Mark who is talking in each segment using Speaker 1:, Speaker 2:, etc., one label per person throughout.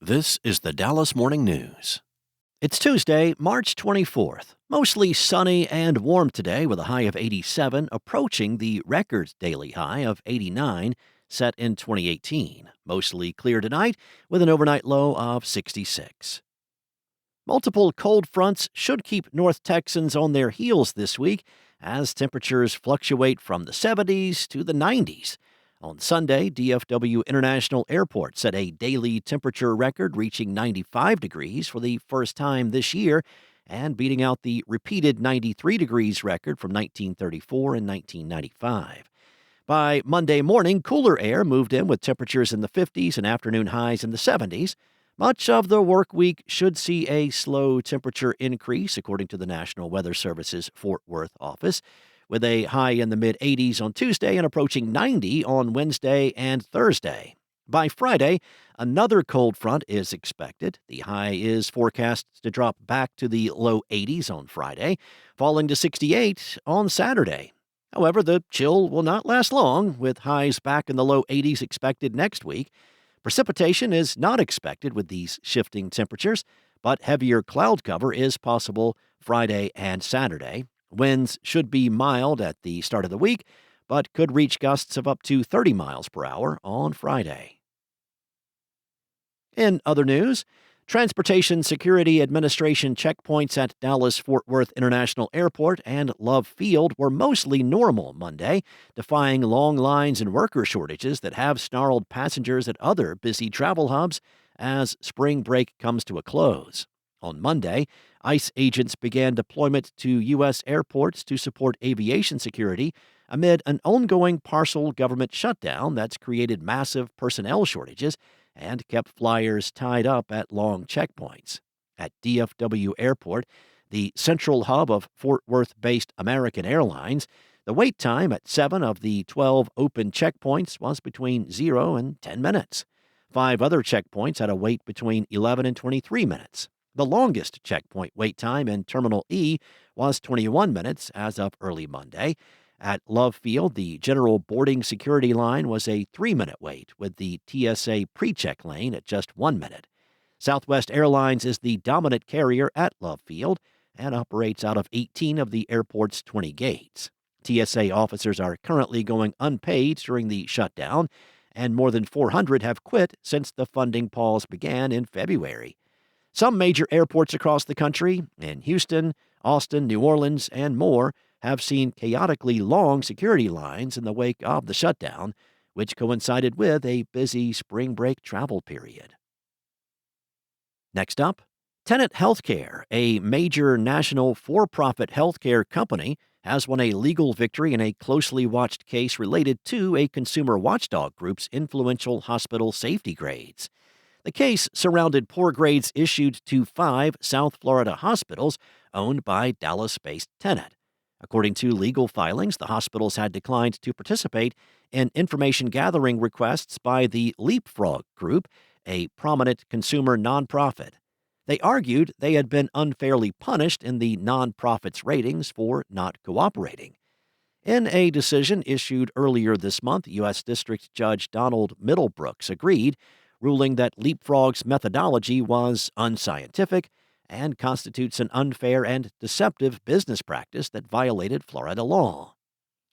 Speaker 1: This is the Dallas Morning News. It's Tuesday, March 24th. Mostly sunny and warm today with a high of 87, approaching the record daily high of 89 set in 2018. Mostly clear tonight with an overnight low of 66. Multiple cold fronts should keep North Texans on their heels this week as temperatures fluctuate from the 70s to the 90s. On Sunday, DFW International Airport set a daily temperature record reaching 95 degrees for the first time this year and beating out the repeated 93 degrees record from 1934 and 1995. By Monday morning, cooler air moved in with temperatures in the 50s and afternoon highs in the 70s. Much of the work week should see a slow temperature increase, according to the National Weather Service's Fort Worth office, with a high in the mid-80s on Tuesday and approaching 90 on Wednesday and Thursday. By Friday, another cold front is expected. The high is forecast to drop back to the low 80s on Friday, falling to 68 on Saturday. However, the chill will not last long, with highs back in the low 80s expected next week. Precipitation is not expected with these shifting temperatures, but heavier cloud cover is possible Friday and Saturday. Winds should be mild at the start of the week, but could reach gusts of up to 30 miles per hour on Friday. In other news, Transportation Security Administration checkpoints at Dallas-Fort Worth International Airport and Love Field were mostly normal Monday, defying long lines and worker shortages that have snarled passengers at other busy travel hubs as spring break comes to a close. On Monday, ICE agents began deployment to U.S. airports to support aviation security amid an ongoing partial government shutdown that's created massive personnel shortages and kept flyers tied up at long checkpoints. At DFW Airport, the central hub of Fort Worth-based American Airlines, the wait time at 7 of the 12 open checkpoints was between 0 and 10 minutes. 5 other checkpoints had a wait between 11 and 23 minutes. The longest checkpoint wait time in Terminal E was 21 minutes as of early Monday. At Love Field, the general boarding security line was a 3-minute wait, with the TSA pre-check lane at just 1 minute. Southwest Airlines is the dominant carrier at Love Field and operates out of 18 of the airport's 20 gates. TSA officers are currently going unpaid during the shutdown, and more than 400 have quit since the funding pause began in February. Some major airports across the country, in Houston, Austin, New Orleans, and more, have seen chaotically long security lines in the wake of the shutdown, which coincided with a busy spring break travel period. Next up, Tenet Healthcare, a major national for-profit healthcare company, has won a legal victory in a closely watched case related to a consumer watchdog group's influential hospital safety grades. The case surrounded poor grades issued to 5 South Florida hospitals owned by Dallas-based Tenet. According to legal filings, the hospitals had declined to participate in information gathering requests by the Leapfrog Group, a prominent consumer nonprofit. They argued they had been unfairly punished in the nonprofit's ratings for not cooperating. In a decision issued earlier this month, U.S. District Judge Donald Middlebrooks agreed, ruling that Leapfrog's methodology was unscientific and constitutes an unfair and deceptive business practice that violated Florida law.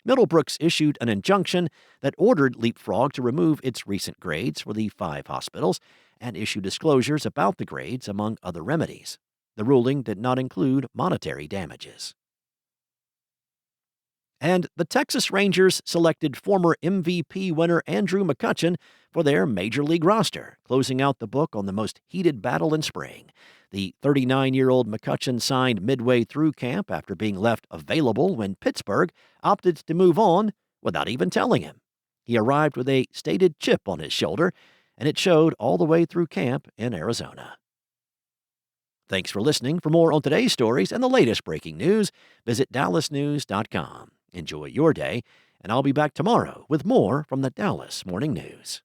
Speaker 1: Middlebrooks issued an injunction that ordered Leapfrog to remove its recent grades for the 5 hospitals and issue disclosures about the grades, among other remedies. The ruling did not include monetary damages. And the Texas Rangers selected former MVP winner Andrew McCutchen for their Major League roster, closing out the book on the most heated battle in spring. The 39-year-old McCutchen signed midway through camp after being left available when Pittsburgh opted to move on without even telling him. He arrived with a stated chip on his shoulder, and it showed all the way through camp in Arizona. Thanks for listening. For more on today's stories and the latest breaking news, visit dallasnews.com. Enjoy your day, and I'll be back tomorrow with more from the Dallas Morning News.